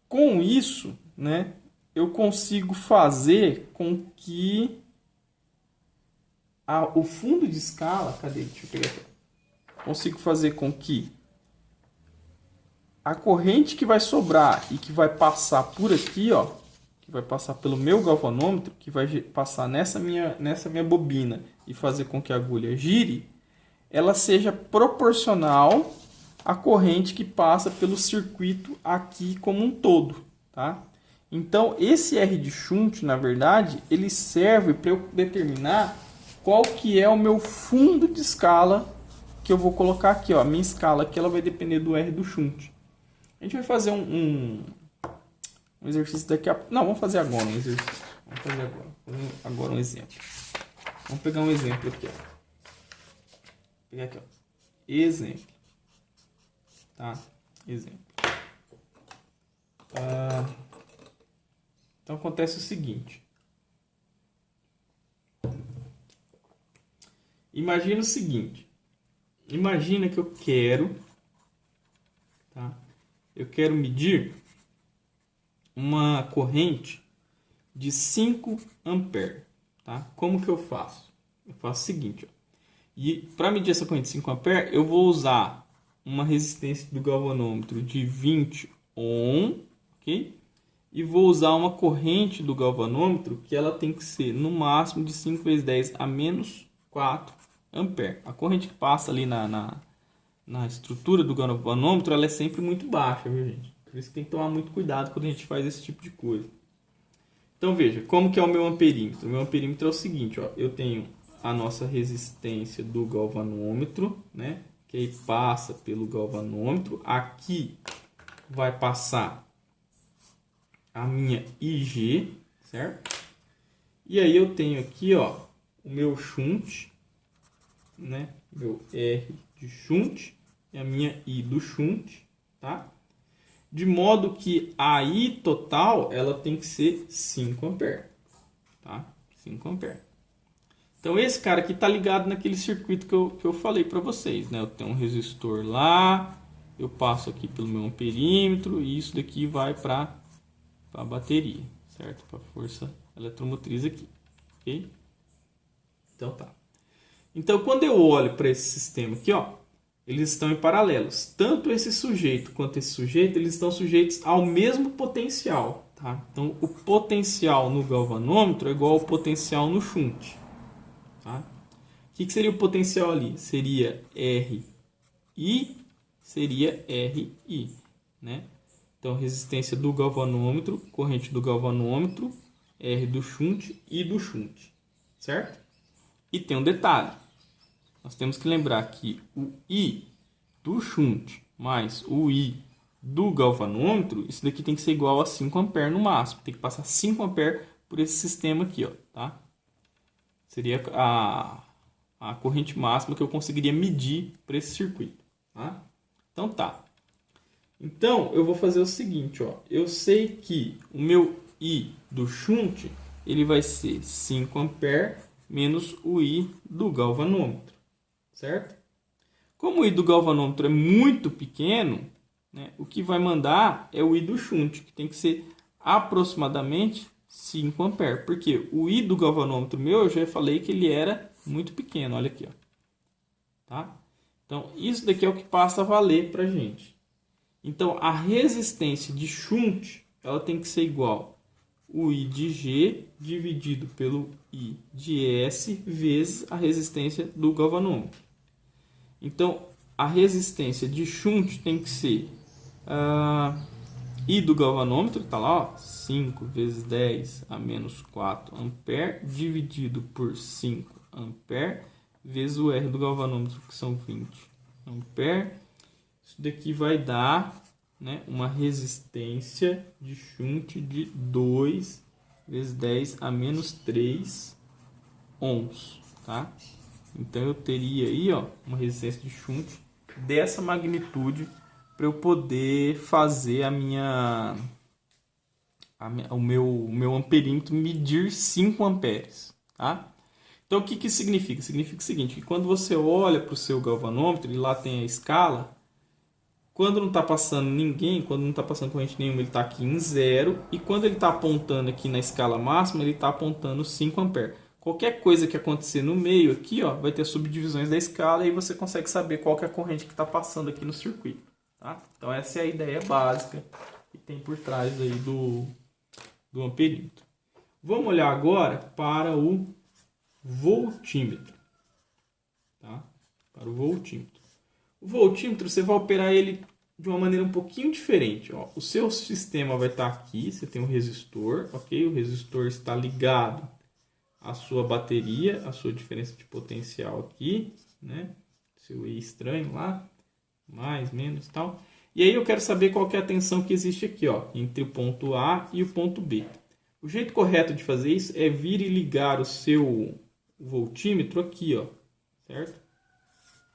Com isso, né, eu consigo fazer com que o fundo de escala, cadê? Deixa eu pegar aqui. Consigo fazer com que a corrente que vai sobrar e que vai passar por aqui, ó, que vai passar pelo meu galvanômetro, que vai passar nessa minha bobina e fazer com que a agulha gire, ela seja proporcional à corrente que passa pelo circuito aqui como um todo, tá? Então, esse R de shunt, na verdade, ele serve para eu determinar qual que é o meu fundo de escala que eu vou colocar aqui. Ó. A minha escala aqui ela vai depender do R do shunt. A gente vai fazer um exercício daqui a pouco. Não, vamos fazer agora um exercício. Vamos fazer agora um exemplo. Vamos pegar um exemplo aqui. Ó. Vou pegar aqui, ó. Exemplo. Tá? Exemplo. Então acontece o seguinte, Imagina o seguinte. Imagina que eu quero, tá? Eu quero medir uma corrente de 5 amperes, tá? Como que eu faço? Eu faço o seguinte, ó. E para medir essa corrente de 5 amperes, eu vou usar uma resistência do galvanômetro de 20 ohm, ok? E vou usar uma corrente do galvanômetro que ela tem que ser no máximo de 5 vezes 10 a menos 4 amperes. A corrente que passa ali na estrutura do galvanômetro, ela é sempre muito baixa, viu, gente? Por isso que tem que tomar muito cuidado quando a gente faz esse tipo de coisa. Então veja, como que é o meu amperímetro? O meu amperímetro é o seguinte, ó, eu tenho a nossa resistência do galvanômetro, né? Que aí passa pelo galvanômetro. Aqui vai passar a minha IG, certo? E aí eu tenho aqui, ó, o meu shunt, né? Meu R de shunt e a minha I do shunt, tá? De modo que a I total, ela tem que ser 5 amperes, tá? 5 amperes. Então esse cara aqui tá ligado naquele circuito que eu falei para vocês, né? Eu tenho um resistor lá, eu passo aqui pelo meu amperímetro e isso daqui vai para a bateria, certo? Para a força eletromotriz aqui, ok? Então tá. Então quando eu olho para esse sistema aqui, ó, eles estão em paralelos. Tanto esse sujeito quanto esse sujeito, eles estão sujeitos ao mesmo potencial, tá? Então o potencial no galvanômetro é igual ao potencial no shunt, tá? O que seria o potencial ali? Seria RI, seria RI, né? Então, resistência do galvanômetro, corrente do galvanômetro, R do shunt e do shunt, certo? E tem um detalhe. Nós temos que lembrar que o I do shunt mais o I do galvanômetro, isso daqui tem que ser igual a 5 amperes no máximo. Tem que passar 5 amperes por esse sistema aqui, ó, tá? Seria a corrente máxima que eu conseguiria medir para esse circuito, tá? Então tá. Então, eu vou fazer o seguinte, ó. Eu sei que o meu I do shunt, ele vai ser 5 amperes menos o I do galvanômetro, certo? Como o I do galvanômetro é muito pequeno, né, o que vai mandar é o I do shunt, que tem que ser aproximadamente 5 amperes. Porque o I do galvanômetro meu, eu já falei que ele era muito pequeno, olha aqui, ó. Tá? Então, isso daqui é o que passa a valer para a gente. Então, a resistência de shunt, ela tem que ser igual o I de G dividido pelo I de S vezes a resistência do galvanômetro. Então, a resistência de shunt tem que ser I do galvanômetro, está lá, ó, 5 vezes 10 a menos 4 amperes, dividido por 5 amperes, vezes o R do galvanômetro, que são 20 amperes. Isso daqui vai dar, né, uma resistência de shunt de 2 vezes 10 a menos 3 ohms, tá? Então eu teria aí, ó, uma resistência de shunt dessa magnitude para eu poder fazer o meu amperímetro medir 5 amperes, tá? Então o que isso significa? Significa o seguinte, que quando você olha para o seu galvanômetro e lá tem a escala, quando não está passando ninguém, quando não está passando corrente nenhuma, ele está aqui em 0. E quando ele está apontando aqui na escala máxima, ele está apontando 5 amperes. Qualquer coisa que acontecer no meio aqui, ó, vai ter subdivisões da escala e você consegue saber qual que é a corrente que está passando aqui no circuito. Tá? Então essa é a ideia básica que tem por trás aí do amperímetro. Vamos olhar agora para o voltímetro. Tá? Para o voltímetro. O voltímetro você vai operar ele de uma maneira um pouquinho diferente. Ó. O seu sistema vai estar aqui, você tem um resistor, ok? O resistor está ligado à sua bateria, a sua diferença de potencial aqui, né? Seu E estranho lá, mais, menos e tal. E aí eu quero saber qual que é a tensão que existe aqui, ó, entre o ponto A e o ponto B. O jeito correto de fazer isso é vir e ligar o seu voltímetro aqui, ó, certo?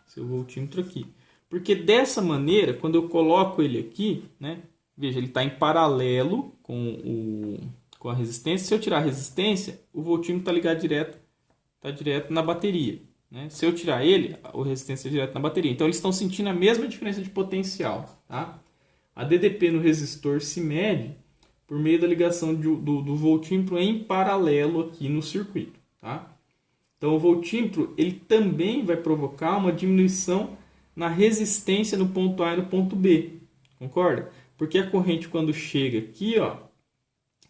Seu voltímetro aqui. Porque dessa maneira, quando eu coloco ele aqui, né? Veja, ele está em paralelo com a resistência. Se eu tirar a resistência, o voltímetro está ligado direto na bateria. né? Se eu tirar ele, a resistência é direto na bateria. Então eles estão sentindo a mesma diferença de potencial. Tá? A DDP no resistor se mede por meio da ligação do voltímetro em paralelo aqui no circuito. Tá? Então o voltímetro ele também vai provocar uma diminuição na resistência no ponto A e no ponto B. Concorda? Porque a corrente quando chega aqui, ó,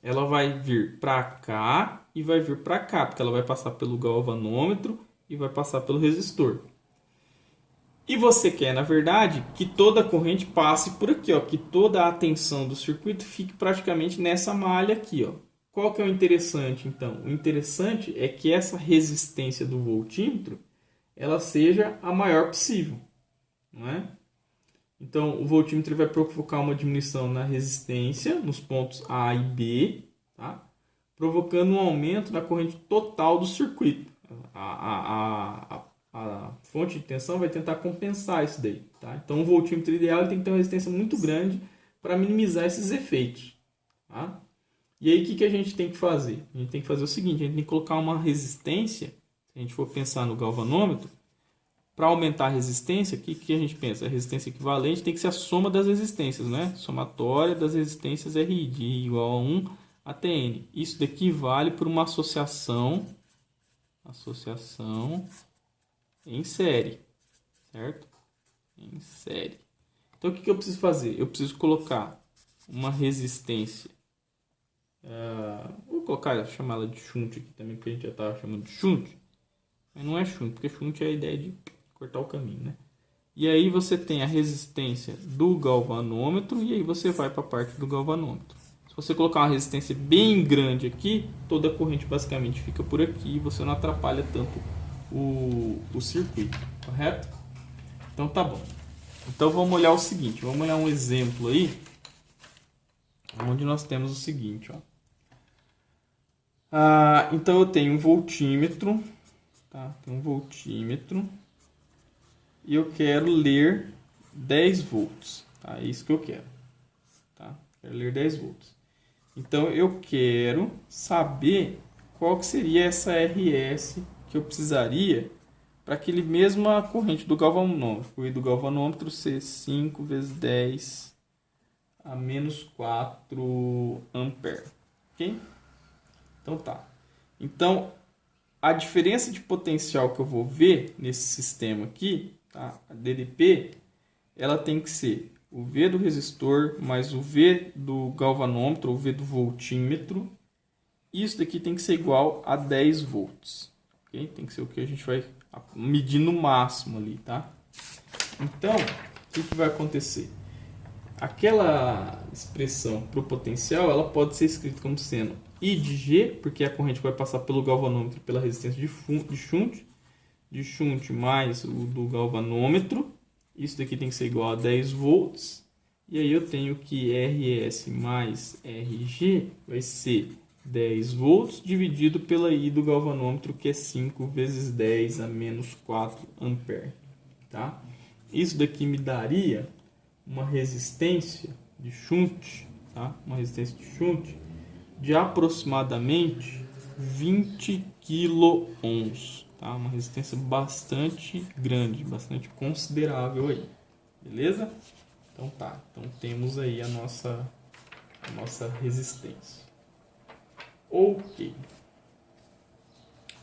ela vai vir para cá e vai vir para cá, porque ela vai passar pelo galvanômetro e vai passar pelo resistor. E você quer, na verdade, que toda a corrente passe por aqui, ó, que toda a tensão do circuito fique praticamente nessa malha aqui, ó. Qual que é o interessante, então? O interessante é que essa resistência do voltímetro ela seja a maior possível, não é? Então, o voltímetro vai provocar uma diminuição na resistência, nos pontos A e B, tá? Provocando um aumento na corrente total do circuito. A fonte de tensão vai tentar compensar isso daí. Tá? Então, o voltímetro ideal ele tem que ter uma resistência muito grande para minimizar esses efeitos. Tá? E aí, o que a gente tem que fazer? A gente tem que fazer o seguinte, a gente tem que colocar uma resistência, se a gente for pensar no galvanômetro, para aumentar a resistência, o que a gente pensa? A resistência equivalente tem que ser a soma das resistências, né? Somatória das resistências RI, de I igual a 1 até N. Isso daqui vale por uma associação em série, certo? Em série. Então, o que eu preciso fazer? Eu preciso colocar uma resistência, vou colocar, chamar ela de shunt aqui também, porque a gente já estava chamando de shunt, mas não é shunt, porque shunt é a ideia de cortar o caminho, né? E aí você tem a resistência do galvanômetro e aí você vai para a parte do galvanômetro. Se você colocar uma resistência bem grande aqui, toda a corrente basicamente fica por aqui e você não atrapalha tanto o circuito, correto? Então tá bom. Então vamos olhar o seguinte, vamos olhar um exemplo aí, onde nós temos o seguinte, ó. Então eu tenho um voltímetro, tá? Tem um voltímetro e eu quero ler 10 volts, tá? É isso que eu quero, tá? Quero ler 10 volts. Então eu quero saber qual que seria essa RS que eu precisaria para aquele mesma corrente do galvanômetro. O I do galvanômetro ser 5 vezes 10 a menos 4 ampere, ok? Então tá. Então a diferença de potencial que eu vou ver nesse sistema aqui, tá? A DDP, ela tem que ser o V do resistor mais o V do galvanômetro, o V do voltímetro. Isso daqui tem que ser igual a 10 volts. Okay? Tem que ser o que a gente vai medir no máximo ali, tá? Então, o que vai acontecer? Aquela expressão para o potencial, ela pode ser escrita como sendo I de G, porque a corrente vai passar pelo galvanômetro pela resistência de shunt mais o do galvanômetro. Isso daqui tem que ser igual a 10 volts. E aí eu tenho que RS mais RG vai ser 10 volts dividido pela I do galvanômetro, que é 5 vezes 10 a menos 4 ampere. Tá? Isso daqui me daria uma resistência de shunt, tá? Uma resistência de shunt de aproximadamente 20 kΩ. Tá? Uma resistência bastante grande, bastante considerável aí. Beleza? Então tá. Então temos aí a nossa resistência. Ok.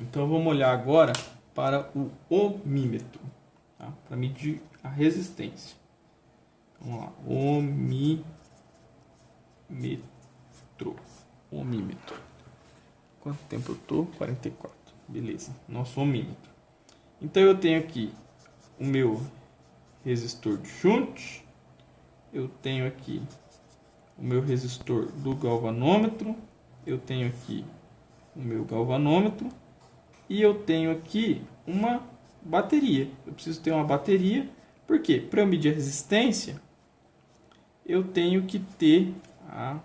Então vamos olhar agora para o ohmímetro, tá? Para medir a resistência. Vamos lá. Ohmímetro. Quanto tempo eu tô? 44. Beleza, nosso ohmímetro. Então eu tenho aqui o meu resistor de shunt, eu tenho aqui o meu resistor do galvanômetro, eu tenho aqui o meu galvanômetro e eu tenho aqui uma bateria. Eu preciso ter uma bateria, porque para eu medir a resistência, eu tenho que ter A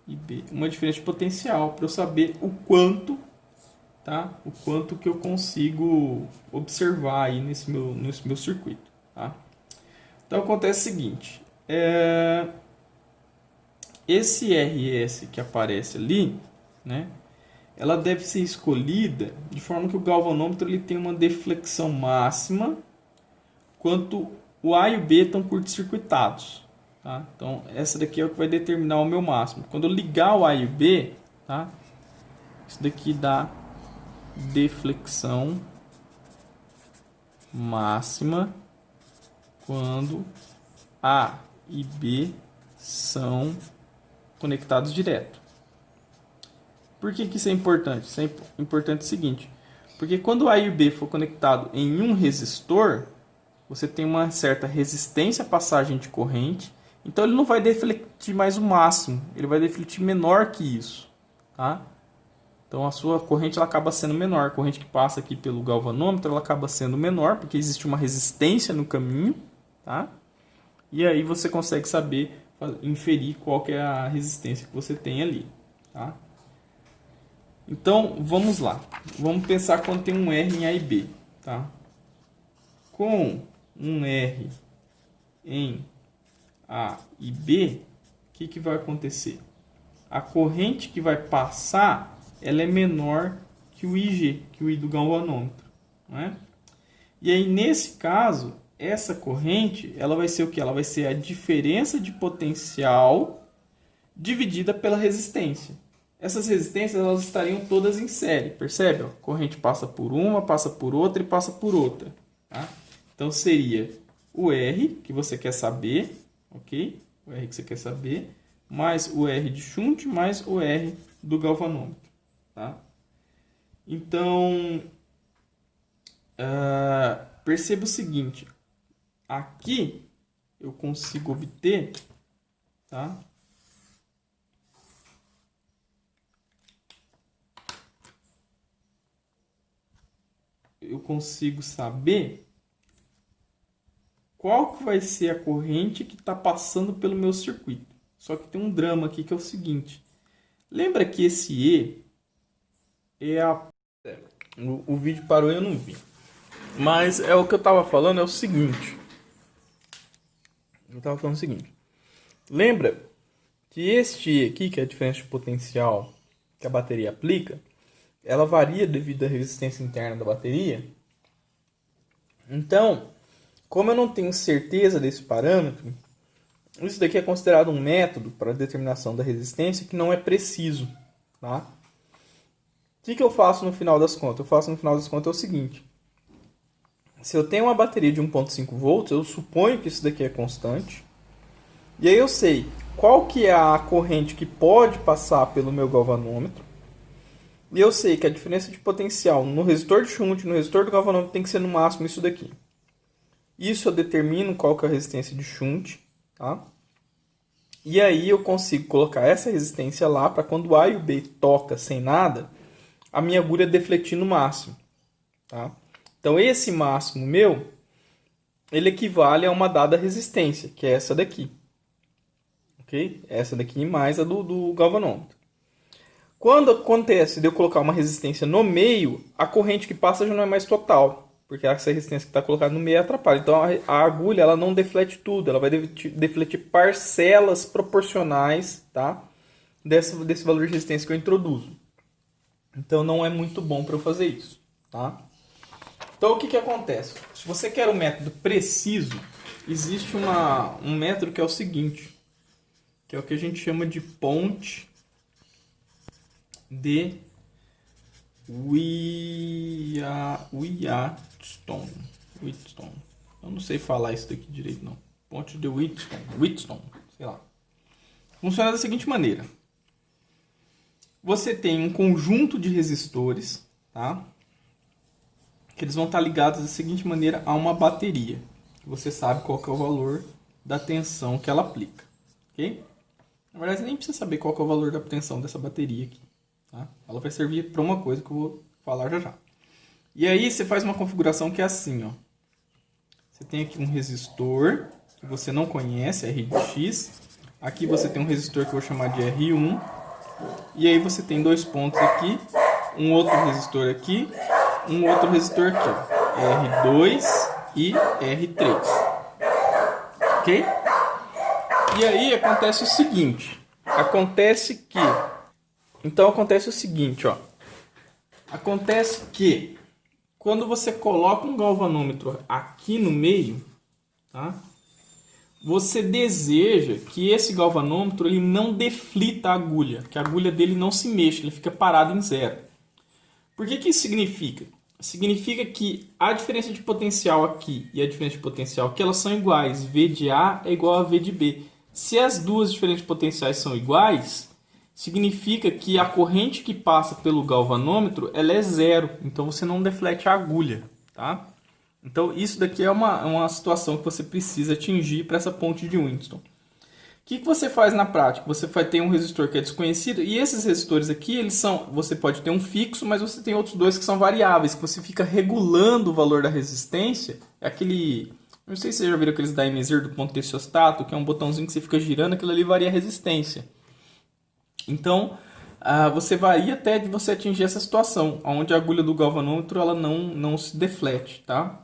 e B, uma diferença de potencial para eu saber o quanto, tá? O quanto que eu consigo observar aí nesse meu circuito, tá? Então acontece o seguinte, esse RS que aparece ali, né? ela deve ser escolhida de forma que o galvanômetro ele tem uma deflexão máxima quanto o A e o B estão curto-circuitados. Tá? Então, essa daqui é o que vai determinar o meu máximo. Quando eu ligar o A e o B, tá? Isso daqui dá deflexão máxima quando A e B são conectados direto. Por que isso é importante? Isso é importante o seguinte, porque quando A e B for conectado em um resistor, você tem uma certa resistência à passagem de corrente, então ele não vai defletir mais o máximo, ele vai defletir menor que isso, tá? Então a sua corrente ela acaba sendo menor, a corrente que passa aqui pelo galvanômetro ela acaba sendo menor, porque existe uma resistência no caminho, tá? E aí você consegue saber, inferir qual que é a resistência que você tem ali, tá? Então, vamos lá. Vamos pensar quando tem um R em A e B, tá? Com um R em A e B, o que vai acontecer? A corrente que vai passar, ela é menor que o IG, que o I do galvanômetro, não é? E aí, nesse caso, essa corrente, ela vai ser o quê? Ela vai ser a diferença de potencial dividida pela resistência. Essas resistências elas estariam todas em série, percebe? A corrente passa por uma, passa por outra e passa por outra. Tá? Então seria o R, que você quer saber, ok? O R que você quer saber, mais o R de shunt, mais o R do galvanômetro. Tá? Então, perceba o seguinte, aqui eu consigo obter, tá? Eu consigo saber qual que vai ser a corrente que está passando pelo meu circuito. Só que tem um drama aqui que é o seguinte. Lembra que esse E é a... O vídeo parou e eu não vi. Mas é o que eu estava falando, é o seguinte. Eu estava falando o seguinte. Lembra que este E aqui, que é a diferença de potencial que a bateria aplica, ela varia devido à resistência interna da bateria. Então, como eu não tenho certeza desse parâmetro, isso daqui é considerado um método para a determinação da resistência que não é preciso. Tá? O que eu faço no final das contas? Eu faço no final das contas o seguinte. Se eu tenho uma bateria de 1.5 volts, eu suponho que isso daqui é constante. E aí eu sei qual que é a corrente que pode passar pelo meu galvanômetro. E eu sei que a diferença de potencial no resistor de shunt, no resistor do galvanômetro, tem que ser no máximo isso daqui. Isso eu determino qual que é a resistência de shunt. Tá? E aí eu consigo colocar essa resistência lá para quando o A e o B toca sem nada, a minha agulha defletir no máximo. Tá? Então esse máximo meu, ele equivale a uma dada resistência, que é essa daqui. Ok? Essa daqui mais a do galvanômetro. Quando acontece de eu colocar uma resistência no meio, a corrente que passa já não é mais total, porque essa resistência que está colocada no meio atrapalha. Então a agulha ela não deflete tudo, ela vai defletir parcelas proporcionais, tá? desse valor de resistência que eu introduzo. Então não é muito bom para eu fazer isso. Tá? Então o que acontece? Se você quer um método preciso, existe um método que é o seguinte, que é o que a gente chama de ponte de Wheatstone. Eu não sei falar isso daqui direito, não. Ponte de Wheatstone, sei lá. Funciona da seguinte maneira. Você tem um conjunto de resistores, tá? Que eles vão estar ligados da seguinte maneira a uma bateria. Você sabe qual que é o valor da tensão que ela aplica, ok? Na verdade, você nem precisa saber qual que é o valor da tensão dessa bateria aqui. Tá? Ela vai servir para uma coisa que eu vou falar já já. E aí você faz uma configuração que é assim, ó. Você tem aqui um resistor que você não conhece, R de X. Aqui você tem um resistor que eu vou chamar de R1. E aí você tem dois pontos aqui, um outro resistor aqui, um outro resistor aqui, ó. R2 e R3. Ok? E aí acontece o seguinte. Acontece o seguinte, ó. Acontece que quando você coloca um galvanômetro aqui no meio, tá? Você deseja que esse galvanômetro ele não deflita a agulha, que a agulha dele não se mexa, ele fica parado em zero. Por que isso significa? Significa que a diferença de potencial aqui e a diferença de potencial aqui elas são iguais. V de A é igual a V de B. Se as duas diferenças potenciais são iguais, significa que a corrente que passa pelo galvanômetro ela é zero. Então você não deflete a agulha, tá? Então isso daqui é uma situação que você precisa atingir para essa ponte de Winston. O que você faz na prática? Você vai ter um resistor que é desconhecido e esses resistores aqui, eles são, você pode ter um fixo, mas você tem outros dois que são variáveis, que você fica regulando o valor da resistência. É aquele, não sei se vocês já viram aqueles da Imezer do ponto termostato, que é um botãozinho que você fica girando, aquilo ali varia a resistência. Então, você varia até de você atingir essa situação, onde a agulha do galvanômetro ela não se deflete, tá?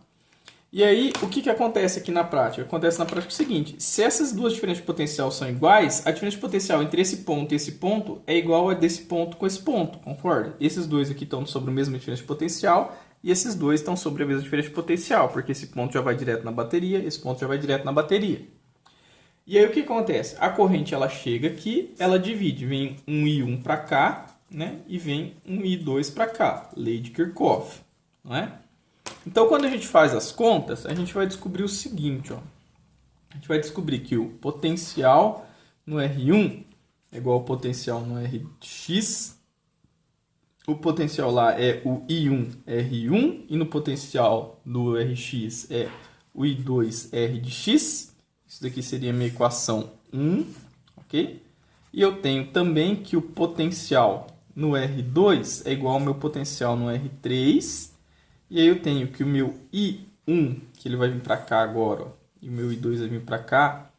E aí, o que acontece aqui na prática? Acontece na prática o seguinte, se essas duas diferenças de potencial são iguais, a diferença de potencial entre esse ponto e esse ponto é igual a desse ponto com esse ponto, concorda? Esses dois aqui estão sobre a mesma diferença de potencial e esses dois estão sobre a mesma diferença de potencial, porque esse ponto já vai direto na bateria, esse ponto já vai direto na bateria. E aí o que acontece? A corrente ela chega aqui, ela divide, vem um I1 para cá, né? E vem um I2 para cá, lei de Kirchhoff, não é? Então, quando a gente faz as contas, a gente vai descobrir o seguinte, ó. A gente vai descobrir que o potencial no R1 é igual ao potencial no Rx. O potencial lá é o I1 R1 e no potencial do Rx é o I2 R de x. Isso daqui seria a minha equação 1, ok? E eu tenho também que o potencial no R2 é igual ao meu potencial no R3. E aí eu tenho que o meu I1, que ele vai vir para cá agora, ó, e o meu I2 vai vir para cá,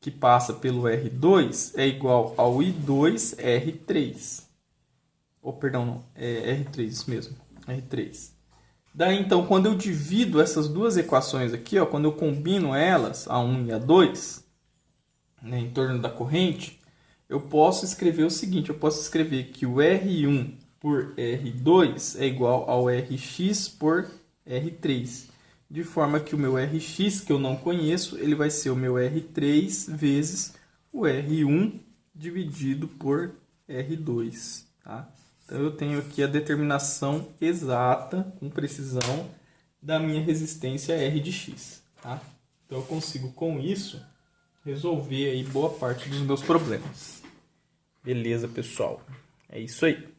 que passa pelo R2, é igual ao I2 R3. Ou, perdão, não, é R3, isso mesmo, R3. Daí, então, quando eu divido essas duas equações aqui, ó, quando eu combino elas, a 1 e a 2, né, em torno da corrente, eu posso escrever o seguinte, eu posso escrever que o R1 por R2 é igual ao Rx por R3. De forma que o meu Rx, que eu não conheço, ele vai ser o meu R3 vezes o R1 dividido por R2. Tá? Então eu tenho aqui a determinação exata, com precisão, da minha resistência R de x. Tá? Então eu consigo com isso resolver aí boa parte dos meus problemas. Beleza, pessoal? É isso aí.